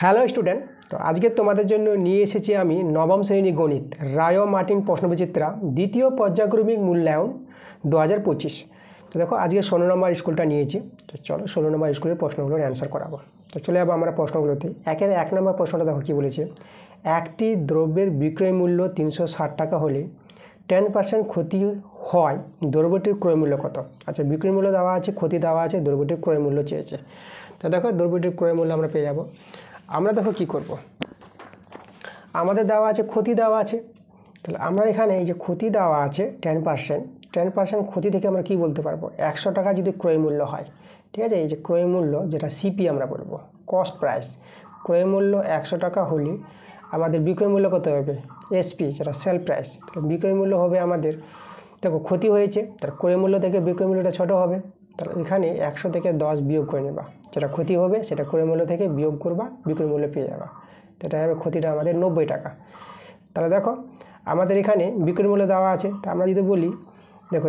Hello student, তো আজকে তোমাদের জন্য নিয়ে এসেছি আমি নবম শ্রেণী গণিত রায় মার্টিন প্রশ্নবিচিত্রা দ্বিতীয় পর্যায়ক্রমিক মূল্যায়ন 2025। তো দেখো আজকে 16 নম্বর স্কুলটা নিয়েছি। তো চলো 16 নম্বর স্কুলের প্রশ্নগুলোর অ্যান্সার করাবো। তো চলে যাবো আমরা প্রশ্নগুলোতে। একের 1 নম্বর প্রশ্নটা দেখো কী বলেছে, একটি দ্রব্যের বিক্রয় মূল্য 360 টাকা হলে 10% ক্ষতি হয়, দ্রব্যটির ক্রয় মূল্য কত? আচ্ছা, বিক্রয় মূল্য দেওয়া আছে, ক্ষতি দেওয়া আছে, দ্রব্যটির ক্রয় মূল্য চেয়েছে। তো দেখো দ্রব্যটির ক্রয় মূল্য আমরা পেয়ে যাবো। আমরা দেখো কী করব, আমাদের দেওয়া আছে ক্ষতি দেওয়া আছে, তাহলে আমরা এখানে এই যে ক্ষতি দেওয়া আছে 10% ক্ষতি থেকে আমরা কি বলতে পারবো, 100 টাকা যদি ক্রয় মূল্য হয়, ঠিক আছে। এই যে ক্রয় মূল্য যেটা সিপি আমরা বলবো, কস্ট প্রাইস, ক্রয় মূল্য 100 টাকা হলে আমাদের বিক্রয় মূল্য কত হবে, এসপি যেটা সেল প্রাইস। তাহলে বিক্রয় মূল্য হবে আমাদের, দেখো ক্ষতি হয়েছে তার ক্রয় মূল্য থেকে বিক্রয় মূল্যটা ছোটো হবে, তাহলে এখানে 100 থেকে 10 বিয়োগ করে নেবা, যেটা ক্ষতি হবে সেটা ক্রয় মূল্য থেকে বিয়োগ করবা, বিক্রয় মূল্য পেয়ে যাবা। এটা হবে ক্ষতিটা আমাদের 90 টাকা। তাহলে দেখো আমাদের এখানে বিক্রয় মূল্য দেওয়া আছে, তা আমরা যদি বলি দেখো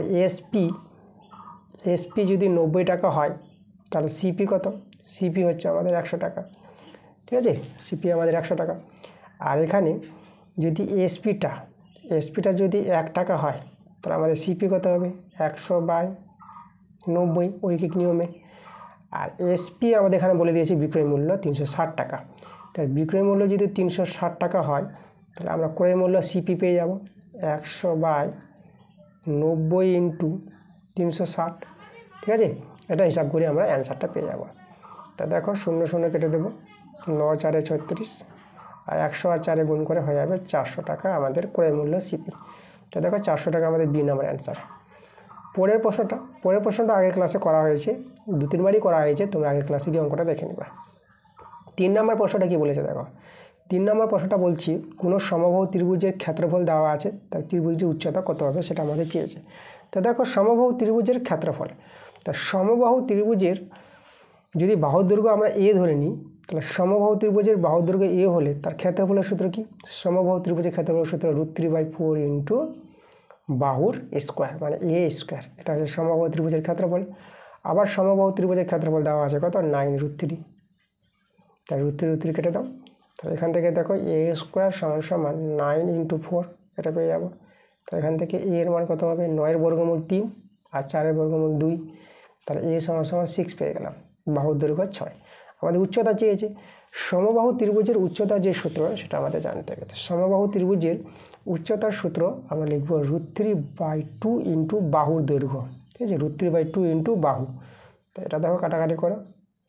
এসপি যদি 90 টাকা হয় তাহলে সিপি কত, সিপি হচ্ছে আমাদের 100 টাকা, ঠিক আছে। সিপি আমাদের 100 টাকা। আর এখানে যদি এসপিটা যদি 1 টাকা হয় তাহলে আমাদের সিপি কত হবে, 100/90 ঐকিক নিয়মে। আর এসপি আমাদের এখানে বলে দিয়েছি বিক্রয় মূল্য 360 টাকা। তার বিক্রয় মূল্য যদি 360 টাকা হয় তাহলে আমরা ক্রয় মূল্য সিপি পেয়ে যাব 100/90 ইন্টু 360, ঠিক আছে। এটা হিসাব করে আমরা অ্যান্সারটা পেয়ে যাব। তা দেখো 0 কেটে দেবো, 9 4 36, আর 100 আর 4 গুণ করে হয়ে যাবে 400 টাকা আমাদের ক্রয় মূল্য সিপি। তো দেখো 400 টাকা আমাদের বি নাম্বার অ্যান্সার। পরের প্রশ্নটা আগের ক্লাসে করা হয়েছে, 2-3 বারই করা হয়েছে, তোমরা আগের ক্লাসে গিয়ে অঙ্কটা দেখে নিবা। 3 নম্বর প্রশ্নটা কী বলেছে দেখো, 3 নম্বর প্রশ্নটা বলছি কোনো সমবাহু ত্রিভুজের ক্ষেত্রফল দেওয়া আছে, তার ত্রিভুজের উচ্চতা কত হবে সেটা আমাদের চেয়েছে। তা দেখো সমবাহু ত্রিভুজের ক্ষেত্রফল, তা সমবাহু ত্রিভুজের যদি বাহুর দৈর্ঘ্য আমরা এ ধরে নিই, তাহলে সমবাহু ত্রিভুজের বাহুর দৈর্ঘ্য এ হলে তার ক্ষেত্রফলের সূত্র কি, সমবাহু ত্রিভুজের ক্ষেত্রফলের সূত্র √3/4 ইন্টু বাহুর স্কোয়ার মানে এ স্কোয়ার। এটা হচ্ছে সমবাহু ত্রিভুজের ক্ষেত্রফল। আবার সমবাহু ত্রিভুজের ক্ষেত্রফল দেওয়া আছে কত, 9√3, তাই √3 কেটে দাও। তাহলে এখান থেকে দেখো এ স্কোয়ার সমান 9 ইন্টু 4, এটা পেয়ে যাবো। তো এখান থেকে এ এর মান কত হবে, 9 বর্গমূল 3 আর 4 বর্গমূল 2, তাহলে এ সমান 6 পেয়ে গেলাম। বাহুর দৈর্ঘ্য 6। আমাদের উচ্চতা চেয়েছে, সমবাহু ত্রিভুজের উচ্চতার যে সূত্র সেটা আমাদের জানতে হবে। সমবাহু ত্রিভুজের উচ্চতার সূত্র আমরা লিখব √3/2 ইন্টু বাহুর দৈর্ঘ্য, ঠিক আছে, √3/2 ইন্টু বাহু। তো এটা দেখো কাটাকাটি করো,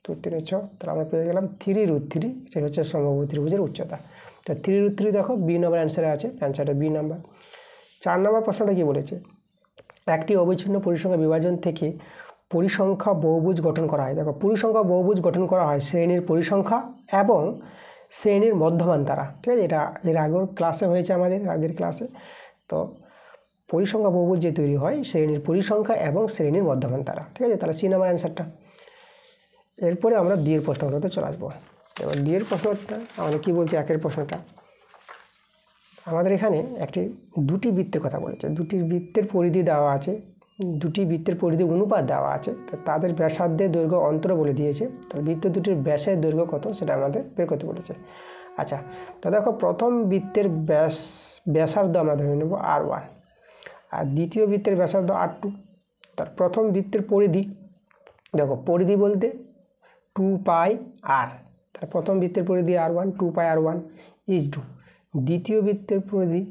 2 3 6, তাহলে আমরা পেয়ে গেলাম 3√3, এটা হচ্ছে সমবাহু ত্রিভুজের উচ্চতা। তো 3√3 দেখো বি নম্বর অ্যান্সারে আছে, অ্যান্সারটা বি নাম্বার। 4 নম্বর প্রশ্নটা কি বলেছে, একটি অবিচ্ছিন্ন পরিসংখ্যা বিভাজন থেকে পরিসংখ্যা বহুভুজ গঠন করা হয়। দেখো পরিসংখ্যা বহুভুজ গঠন করা হয় শ্রেণীর পরিসংখ্যা এবং শ্রেণীর মধ্যমান দ্বারা, ঠিক আছে। এটা এর আগের ক্লাসে হয়েছে, আমাদের আগের ক্লাসে। তো পরিসংখ্যা বহুভুজ যে তৈরি হয় শ্রেণীর পরিসংখ্যা এবং শ্রেণীর মধ্যমান দ্বারা, ঠিক আছে। তাহলে সি নাম্বার অ্যান্সারটা। এরপরে আমরা ডি এর প্রশ্নগুলোতে চলে আসবো। এবার ডি এর প্রশ্নটা আমাদের কী বলছে, একের প্রশ্নটা আমাদের এখানে দুটি বৃত্তের কথা বলেছে, দুটি বৃত্তের পরিধি দেওয়া আছে, দুটি বৃত্তের পরিধি অনুপাত দেওয়া আছে, তাদের ব্যাসার্ধের দৈর্ঘ্য অন্তর বলে দিয়েছে। তাহলে বৃত্ত দুটির ব্যাসের দৈর্ঘ্য কত সেটা আমাদের বের করতে বলেছে। আচ্ছা, তো দেখো প্রথম বৃত্তের ব্যাসার্ধ আমরা ধরে নেব R1, আর দ্বিতীয় বৃত্তের ব্যাসার্ধ R2। তার প্রথম বৃত্তের পরিধি, দেখো পরিধি বলতে 2πr, তার প্রথম বৃত্তের পরিধি R1, 2πr1 = দ্বিতীয় বৃত্তের পরিধি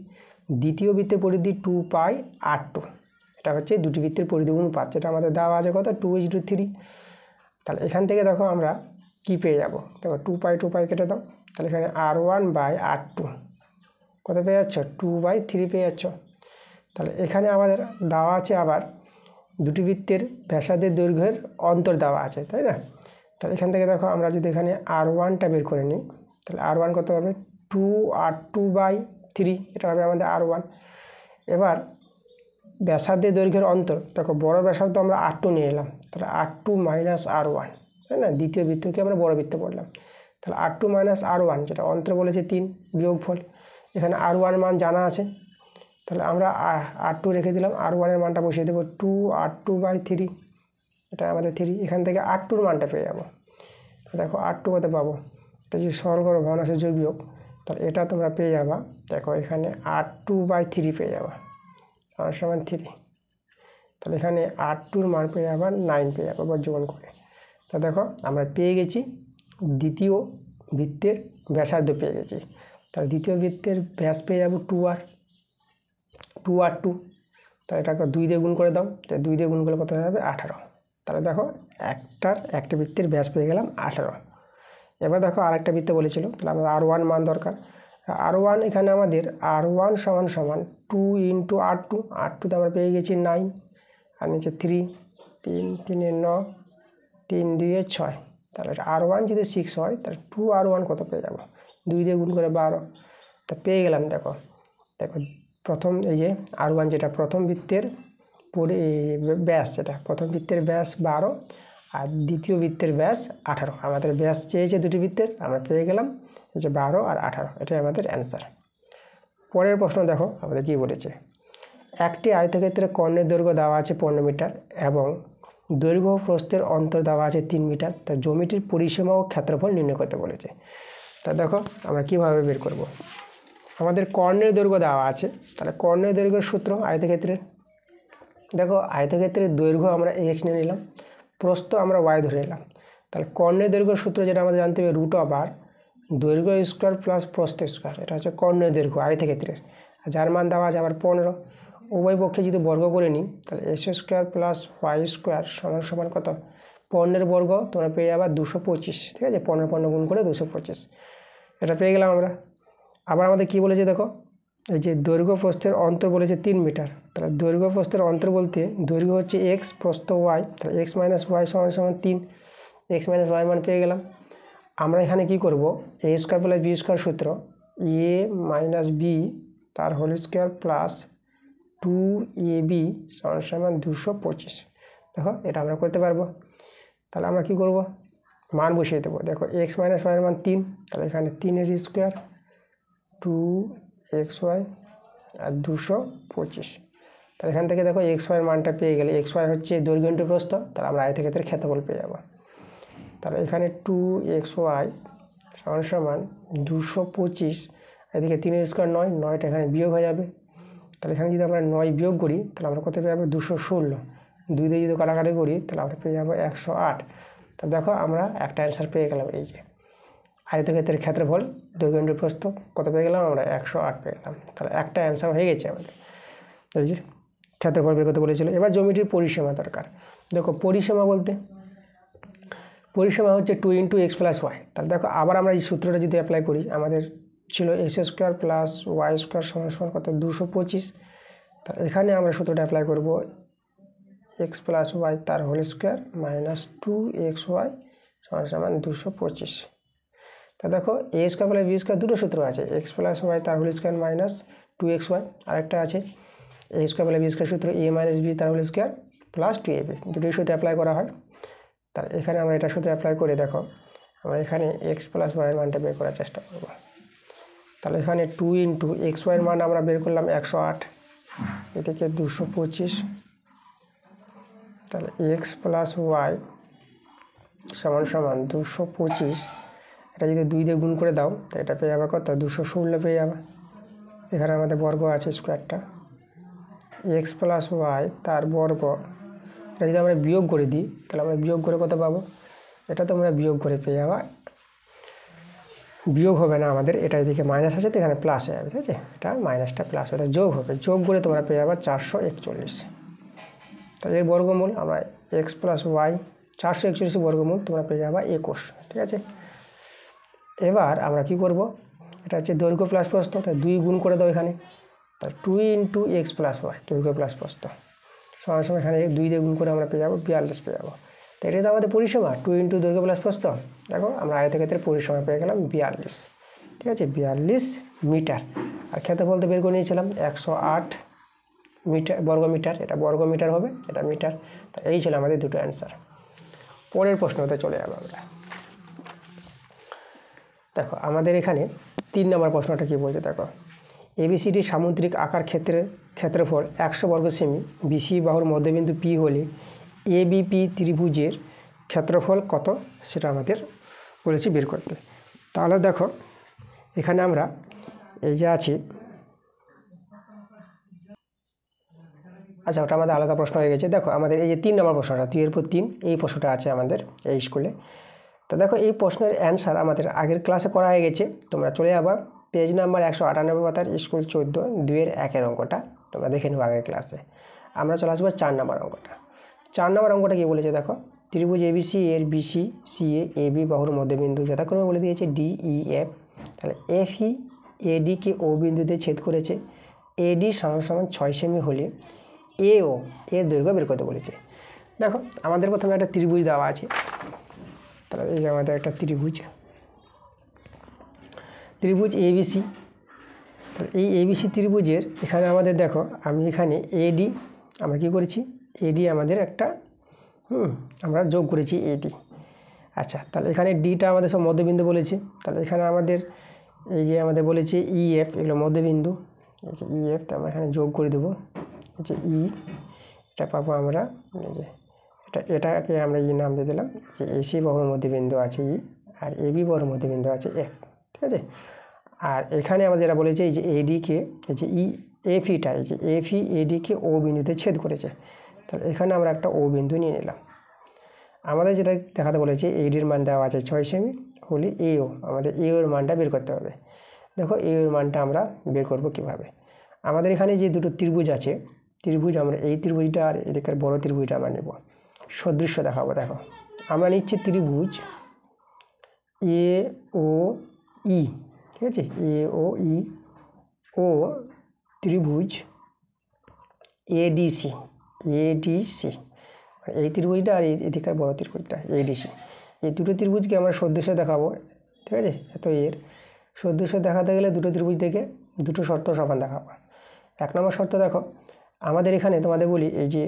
2πr2। এটা হচ্ছে দুটি বৃত্তের পরিধি অনুপাত, যেটা আমাদের দেওয়া আছে কত, 2:3। তাহলে এখান থেকে দেখো আমরা কি পেয়ে যাব, দেখো 2π কেটে দাও, তাহলে এখানে R1/R2 কত পেয়ে যাচ্ছ, 2/3 পেয়ে যাচ্ছ। তাহলে এখানে আমাদের দেওয়া আছে আবার দুটি বৃত্তের ব্যাসার্ধের দৈর্ঘ্যের অন্তর দেওয়া আছে, তাই না। তাহলে এখান থেকে দেখো আমরা যদি এখানে R1টা বের করে নিই, তাহলে R1 কত হবে, 2R2/3, এটা হবে আমাদের R1। এবার ব্যাসার্ধের দৈর্ঘ্যের অন্তর, দেখো বড় ব্যাসার্ধ আমরা R2 নিয়ে এলাম, তাহলে R2 - R1, তাই না। দ্বিতীয় বৃত্তকে আমরা বড় বৃত্ত বললাম, তাহলে R2 - R1 যেটা অন্তর বলেছে 3, বিয়োগফল। এখানে R1 মান জানা আছে, তাহলে আমরা R2 রেখে দিলাম, R1 এর মানটা বসিয়ে দেবো 2R2/3, এটা আমাদের 3। এখান থেকে R2 এর মানটা পেয়ে যাবো। দেখো R2 কত পাবো, এটা যদি সরল করো ভগ্নাংশের যোগ বিয়োগ, তাহলে এটা তোমরা পেয়ে যাবা। দেখো এখানে r2/3 পেয়ে যাবা সমান 3। তাহলে এখানে r2-র মান পেয়ে যাবা 9 পেয়ে যাবা বর্গমূল করে। তা দেখো আমরা পেয়ে গেছি দ্বিতীয় বৃত্তের ব্যাসার্ধ পেয়ে গেছি। তাহলে দ্বিতীয় বৃত্তের ব্যাস পেয়ে যাবো 2r2। তাহলে এটাকে 2 দিয়ে গুণ করে দাও, তাহলে 2 দিয়ে গুণ করলে কত হয়ে যাবে 18। তাহলে দেখো একটা বৃত্তের ব্যাস পেয়ে গেলাম 18। এবার দেখো আরেকটা বৃত্ত বলেছিল, তাহলে আমাদের r1 মান দরকার। r1 এখানে আমাদের r1 সমান 2 × r2। r2তে আমরা পেয়ে গেছি 9, আর নিচে 3, 3 3 9, 3 2 6। তাহলে r1 যদি 6 হয় তাহলে 2r1 কত পেয়ে যাবো, 2 দিয়ে গুণ করে 12। তা পেয়ে গেলাম। দেখো প্রথম এই যে r1 যেটা প্রথম বৃত্তের ব্যাস, যেটা প্রথম বৃত্তের ব্যাস 12 আর দ্বিতীয় বৃত্তের ব্যাস 18। আমাদের ব্যাস চেয়েছে দুটি বৃত্তের, আমরা পেয়ে গেলাম এই যে 12 আর 18, এটাই আমাদের অ্যান্সার। পরের প্রশ্ন দেখো আমাদের কী বলেছে। একটি আয়তক্ষেত্রে কর্ণের দৈর্ঘ্য দেওয়া আছে 15 মিটার এবং দৈর্ঘ্য প্রস্থের অন্তর দেওয়া আছে 3 মিটার। তা জমিটির পরিসীমা ও ক্ষেত্রফল নির্ণয় করতে বলেছে। তা দেখো আমরা কীভাবে বের করব। আমাদের কর্ণের দৈর্ঘ্য দেওয়া আছে, তাহলে কর্ণের দৈর্ঘ্যের সূত্র আয়তক্ষেত্রের, দেখো আয়তক্ষেত্রের দৈর্ঘ্য আমরা x নিয়ে নিলাম, প্রস্থ আমরা y ধরে নিলাম। তাহলে কর্ণের দৈর্ঘ্যের সূত্র যেটা আমাদের জানতে হবে √r দৈর্ঘ্য স্কোয়ার প্লাস প্রস্থ স্কোয়ার। এটা হচ্ছে কর্ণের দৈর্ঘ্য আয়তক্ষেত্রের, যার মান দেওয়া আছে আবার 15। উভয় পক্ষে যদি বর্গ করে নিই তাহলে s² + y² সমান কত, 15 বর্গ তোমরা পেয়ে যাবা 225। ঠিক আছে, 15 গুণ করে 225, এটা পেয়ে গেলাম আমরা। আবার আমাদের কি বলেছে দেখো, এই যে দৈর্ঘ্য প্রস্থের অন্তর বলেছে 3 মিটার। তাহলে দৈর্ঘ্য প্রস্থের অন্তর বলতে দৈর্ঘ্য হচ্ছে x, প্রস্থ y, তাহলে x - y সমান 3। x - y মান পেয়ে গেলাম। আমরা এখানে কি করব, a² + b² সূত্র a - b তার হোল স্কোয়ার প্লাস 2ab সমান 225। দেখো এটা আমরা করতে পারবো। তাহলে আমরা কি করব, মান বসিয়ে দেবো। দেখো x - y এর মান 3, তাহলে এখানে 3 এর স্কোয়ার 2xy আর 225। তাহলে এখান থেকে দেখো xy এর মানটা পেয়ে গেলে, xy হচ্ছে দৈর্ঘ্য ইনটু প্রস্থ, তাহলে আমরা আয়তক্ষেত্রের ক্ষেত্রফল পেয়ে যাবো। তাহলে এখানে 2xy সমান 225, এদিকে 3 এর স্কোয়ার 9, 9টা এখানে বিয়োগ হয়ে যাবে। তাহলে এখানে যদি আমরা 9 বিয়োগ করি তাহলে আমরা কত পেয়ে যাবো 216। 2 দিয়ে যদি কাটাকাটি করি তাহলে আমরা পেয়ে যাবো 108। তা দেখো আমরা একটা অ্যান্সার পেয়ে গেলাম। এই যে আয়তক্ষেত্রের ক্ষেত্রফল দৈর্ঘ্য ইনটু প্রস্থ কত পেয়ে গেলাম আমরা 108 পেয়ে গেলাম। তাহলে একটা অ্যান্সার হয়ে গেছে আমাদের। এই যে ক্ষেত্রফল বের করতে বলেছিল। এবার জমিটির পরিসীমা দরকার। দেখো পরিসীমা বলতে পরিসীমা হচ্ছে 2 × x + y। তাহলে দেখো আবার আমরা এই সূত্রটা যদি অ্যাপ্লাই করি, আমাদের ছিল s² + y² সমান কত 225। তাহলে এখানে আমরা সূত্রটা অ্যাপ্লাই করব x + y তার হোল স্কোয়ার মাইনাস 2xy সমান 225। তা দেখো a² + b² দুটো সূত্র আছে, x + y তার হোল স্কোয়ার মাইনাস 2xy, আরেকটা আছে a² + b² সূত্র a - b তার হোল স্কোয়ার প্লাস 2ab, দুটোই সূত্র অ্যাপ্লাই করা হয়। তাহলে এখানে আমরা এটা সূত্র অ্যাপ্লাই করে দেখো আমরা এখানে x + y এর মানটা বের করার চেষ্টা করব। তাহলে এখানে 2 × xy এর মান আমরা বের করলাম 108, এদিকে 225। তাহলে x + y সমান 225, এটা যদি 2 দিয়ে গুণ করে দাও তো এটা পেয়ে যাবে কত 216 পেয়ে যাবে। এখানে আমাদের বর্গ আছে স্কোয়ারটা, x + y তার বর্গ। এটা যদি আমরা বিয়োগ করে দিই তাহলে আমরা বিয়োগ করে কত পাবো, এটা তো আমরা বিয়োগ করে পেয়ে যাবো, বিয়োগ হবে না আমাদের, এটা এদিকে মাইনাস আছে তো এখানে প্লাস হয়ে যাবে। ঠিক আছে, এটা মাইনাসটা প্লাস হবে, যোগ হবে, যোগ করে তোমরা পেয়ে যাবে 441। তাহলে এর বর্গমূল আমরা x + y 441 বর্গমূল তোমরা পেয়ে যাবে 21। ঠিক আছে, এবার আমরা কি করব, এটা হচ্ছে দৈর্ঘ্য প্লাস প্রস্থ, তাই 2 গুণ করে দাও এখানে, তাহলে 2 × x + y দৈর্ঘ্য প্লাস প্রস্থ সমান এখানে 2 দিয়ে গুণ করে আমরা পেয়ে যাবো 42 পেয়ে যাবো। তো এটাই তো আমাদের পরিসীমা 2 × দৈর্ঘ্য প্লাস প্রস্থ। দেখো আমরা আয়তক্ষেত্রের পরিসীমা পেয়ে গেলাম 42। ঠিক আছে, 42 মিটার। আর ক্ষেত্রফল তো বের করে নিয়েছিলাম 108 মিটার বর্গমিটার, এটা বর্গমিটার হবে, এটা মিটার। তো এই ছিল আমাদের দুটো অ্যান্সার। পরের প্রশ্নতে চলে যাবো আমরা। দেখো আমাদের এখানে 3 নম্বর প্রশ্নটা কি বলছে দেখো, ABCD সামুদ্রিক আকার ক্ষেত্রফল 100 বর্গ সেমি, BC বাহুর মধ্যবিন্দু P হলে ABP ত্রিভুজের ক্ষেত্রফল কত সেটা আমাদের বলেছি বের করতে। তাহলে দেখো এখানে আমরা এই যে আছি, আচ্ছা ওটা আমাদের আলাদা প্রশ্ন হয়ে গেছে। দেখো আমাদের এই যে 3 নম্বর প্রশ্নটা 2 এর পর 3 এই প্রশ্নটা আছে আমাদের এই স্কুলে। তো দেখো এই প্রশ্নের অ্যান্সার আমাদের আগের ক্লাসে করা হয়ে গেছে, তোমরা চলে যাবা পেজ নাম্বার 198 পাতার স্কুল 14 2 এর 1 অঙ্কটা তোমরা দেখে নেবো আগের ক্লাসে। আমরা চলে আসবো 4 নম্বর অঙ্কটা। 4 নম্বর অঙ্কটা কী বলেছে দেখো, ত্রিভুজ এবিসি এর বিসি সিএ এবি বাহুর মধ্যবিন্দু যথাক্রমে বলে দিয়েছে ডি ই এফ। তাহলে এফই এডিকে ও বিন্দুতে ছেদ করেছে, এডি সমান 6 সেমি হলে এও এর দৈর্ঘ্য বের করতে বলেছে। দেখো আমাদের প্রথমে একটা ত্রিভুজ দেওয়া আছে, তাহলে এই যে আমাদের একটা ত্রিভুজ এবিসি। তাহলে এই এবিসি ত্রিভুজের এখানে আমাদের দেখো আমি এখানে এডি আমরা কী করেছি, এডি আমাদের একটা আমরা যোগ করেছি এডি। আচ্ছা তাহলে এখানে ডিটা আমাদের সব মধ্যবিন্দু বলেছে, তাহলে এখানে আমাদের এই যে আমাদের বলেছে ইএফ এগুলো মধ্যবিন্দু, এই যে ইএফ তো আমরা এখানে যোগ করে দেবো, এই যে ই এটা পাবো আমরা, এই যে এটাকে আমরা ই নাম দিয়ে দিলাম, যে এসি বাহুর মধ্যবিন্দু আছে ই আর এবি বাহুর মধ্যবিন্দু আছে এফ, ঠিক আছে। আর এখানে আমাদের যেটা বলেছে এই যে এডিকে এই যে ই এফিটা এই যে এফি এডিকে ও বিন্দুতে ছেদ করেছে, তাহলে এখানে আমরা একটা ও বিন্দু নিয়ে নিলাম। আমাদের যেটা দেখাতে বলেছে এডির মান দেওয়া আছে 6 সেমি হলে এও, আমাদের এওর মানটা বের করতে হবে। দেখো এওর মানটা আমরা বের করব কিভাবে, আমাদের এখানে যে দুটো ত্রিভুজ আছে, ত্রিভুজ আমরা এই ত্রিভুজটা আর এদিকের বড় ত্রিভুজটা আমরা নেব, সদৃশ্য দেখাবো। দেখো আমরা নিচ্ছি ত্রিভুজ এ ও ই, ঠিক আছে, এ ও ই ও ত্রিভুজ এডিসি, এই ত্রিভুজটা আর এদিকের বড় ত্রিভুজটা এডিসি, এই দুটো ত্রিভুজকে আমরা সদৃশ্য দেখাবো, ঠিক আছে। তো এর সদৃশ্য দেখাতে গেলে দুটো ত্রিভুজ থেকে দুটো শর্ত সমান দেখাবো। 1 নম্বর শর্ত দেখো আমাদের এখানে তোমাদের বলি এই যে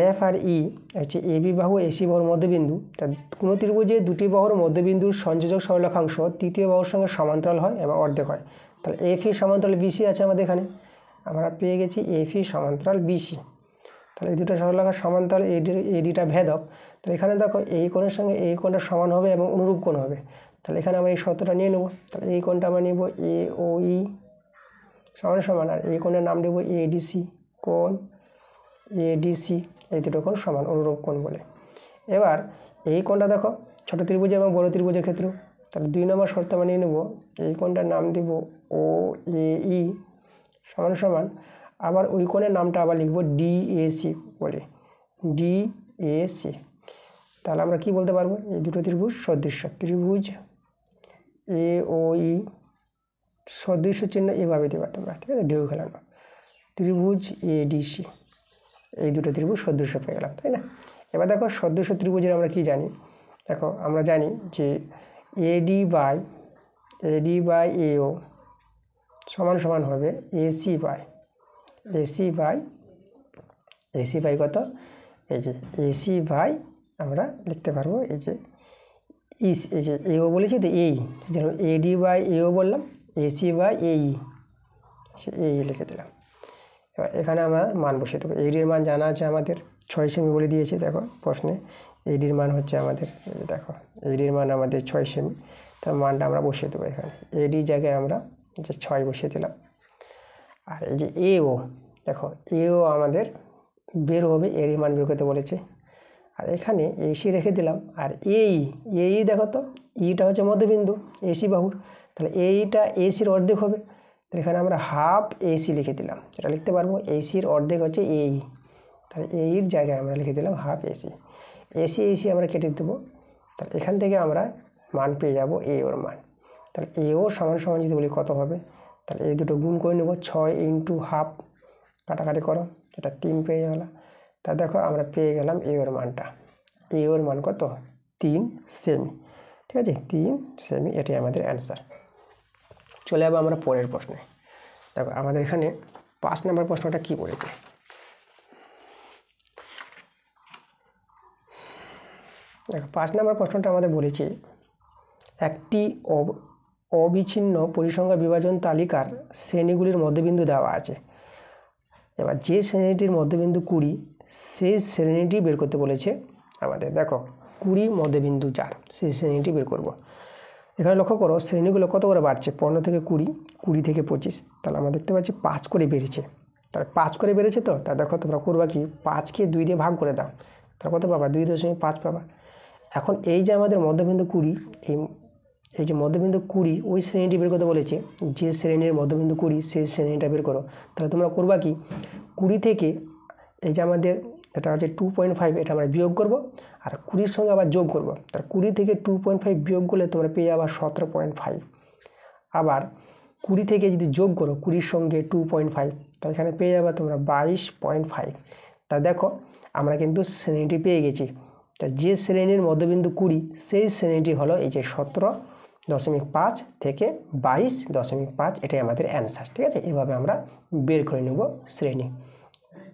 এফ আর ই হচ্ছে এবি বাহু এসি বাহুর মধ্যবিন্দু, তা কোনো ত্রিভুজে দুটি বাহুর মধ্যবিন্দুর সংযোজক সরলরেখাংশ তৃতীয় বাহুর সঙ্গে সমান্তরাল হয় এবং অর্ধেক হয়। তাহলে এফি সমান্তরাল বিসি আছে আমাদের এখানে, আমরা পেয়ে গেছি এফি সমান্তরাল বিসি। তাহলে এই দুটো সরলরেখার সমান্তরাল এডিটা ভেদক, তাহলে এখানে দেখো এই কোণের সঙ্গে এই কোণটা সমান হবে এবং অনুরূপ কোণ হবে। তাহলে এখানে আমরা এই শর্তটা নিয়ে নেব, তাহলে এই কোণটা আমরা নেব এ ও ই সমান, আর এই কোণের নাম দেবো এডিসি, কোণ এডিসি, এই দুটো কোণ সমান অনুরূপ কোণ বলে। এবার এই কোণটা দেখো ছোট ত্রিভুজ এবং বড় ত্রিভুজের ক্ষেত্রে, তাহলে 2 নম্বর শর্ত আমরা নিয়ে নেব, এই কোণটার নাম দেব ও এ ই সমান, আবার ওই কোণের নামটা আবার লিখব ডিএসি বলে, ডিএসি। তাহলে আমরা কি বলতে পারবো, এই দুটো ত্রিভুজ সদৃশ্য, ত্রিভুজ এ ও ই সদৃশ্য চিহ্ন এভাবে দেবা তোমরা, ঠিক আছে, ঢেউ খেলানো, ত্রিভুজ এডিসি, এই দুটো ত্রিভুজ সদৃশ্য পেয়ে গেলাম, তাই না। এবার দেখো সদৃশ্য ত্রিভুজের আমরা কি জানি, দেখো আমরা জানি যে এডি বাই এও সমান হবে এসি বাই কত, এই যে এসি বাই আমরা লিখতে পারবো এই যে এই যে এও বলেছি তো এই যেন এডি বাই এও বললাম, এসি বাই এই লিখে দিলাম। এবার এখানে আমরা মান বসিয়ে দেবো, এডির মান জানা আছে আমাদের 6 সেমি বলে দিয়েছে, দেখো প্রশ্নে এডির মান হচ্ছে আমাদের, দেখো এডির মান আমাদের 6 সেমি, তার মানটা আমরা বসিয়ে দেবো এখানে, এডি জায়গায় আমরা যে 6 বসিয়ে দিলাম। আর এই যে এও দেখো এও আমাদের বের হবে, এরই মান বের করতে বলেছে, আর এখানে এসি রেখে দিলাম। আর এই দেখো তো ইটা হচ্ছে মধ্যবিন্দু এসি বাহুর, তাহলে এইটা এসির অর্ধেক হবে, তাহলে এখানে আমরা হাফ এসি লিখে দিলাম, এটা লিখতে পারবো এসির অর্ধেক হচ্ছে এই, তাহলে এইর জায়গায় আমরা লিখে দিলাম হাফ এসি আমরা কেটে দেবো। তাহলে এখান থেকে আমরা মান পেয়ে যাব এ ওর মান, তাহলে এও সমান যদি বলি কত হবে, তাহলে এই দুটো গুণ করে নেব, 6 ইন্টু হাফ কাটাকাটি করো, এটা 3 পেয়ে গেল। তা দেখো আমরা পেয়ে গেলাম এ ওর মানটা, এ ওর মান কত 3 সেমি, ঠিক আছে, 3 সেমি, এটাই আমাদের অ্যান্সার। চলে যাবো আমরা পরের প্রশ্নে। দেখো আমাদের এখানে 5 নম্বর প্রশ্নটা কি বলেছে, দেখো 5 নম্বর প্রশ্নটা আমাদের বলেছে একটি অবিচ্ছিন্ন পরিসংখ্যা বিভাজন তালিকার শ্রেণীগুলির মধ্যবিন্দু দেওয়া আছে। এবার যে শ্রেণীটির মধ্যবিন্দু 20 সেই শ্রেণীটি বের করতে বলেছে আমাদের। দেখো 20 মধ্যবিন্দু 4 সেই শ্রেণীটি বের করব। এখানে লক্ষ্য করো শ্রেণীগুলো কত করে বাড়ছে, 15 থেকে 20, 20 থেকে 25, তাহলে আমরা দেখতে পাচ্ছি 5 করে বেড়েছে। তাহলে 5 করে বেড়েছে, তো তা দেখো তোমরা করবা কি 5কে 2 দিয়ে ভাগ করে দাও, তাহলে কত পাবা, 2.5 পাবা। এখন এই যে আমাদের মধ্যবিন্দু 20, এই যে মধ্যবিন্দু 20 ওই শ্রেণীটি বের করতে বলেছে, যে শ্রেণীর মধ্যবিন্দু 20 সেই শ্রেণীটা বের করো। তাহলে তোমরা করবা কি 20 থেকে এই যে আমাদের এটা হচ্ছে 2.5, এটা আমরা বিয়োগ করব, আর 20-র সঙ্গে আবার যোগ করব। তাহলে 20 থেকে 2.5 বিয়োগ করলে তোমরা পেয়ে যাবা 17.5। আবার 20 থেকে যদি যোগ করো 20-র সঙ্গে 2.5, তাহলে এখানে পেয়ে যাবা তোমরা 22.5। তা দেখো আমরা কিন্তু শ্রেণীটি পেয়ে গেছি। তা যে শ্রেণীর মধ্যবিন্দু 20 সেই শ্রেণীটি হলো এই যে 17.5 থেকে 22.5, এটাই আমাদের অ্যান্সার। ঠিক আছে, এভাবে আমরা বের করে নেব শ্রেণী।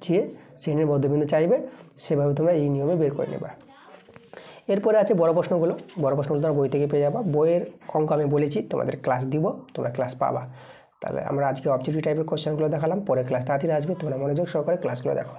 যে শ্রেণীর মধ্যবিন্দু চাইবে সেভাবে তোমরা এই নিয়মে বের করে নেবা। এরপরে আছে বড় প্রশ্নগুলো। বড় প্রশ্নগুলো তোমরা বই থেকে পেয়ে যাবা। বইয়ের অঙ্ক আমি বলেছি তোমাদের ক্লাস দিব, তোমরা ক্লাস পাবা। তাহলে আমরা আজকে অবজেক্টিভ টাইপের কোশ্চেনগুলো দেখালাম, পরে ক্লাস তাড়াতাড়ি আসবে, তোমরা মনোযোগ সহকারে ক্লাসগুলো দেখো।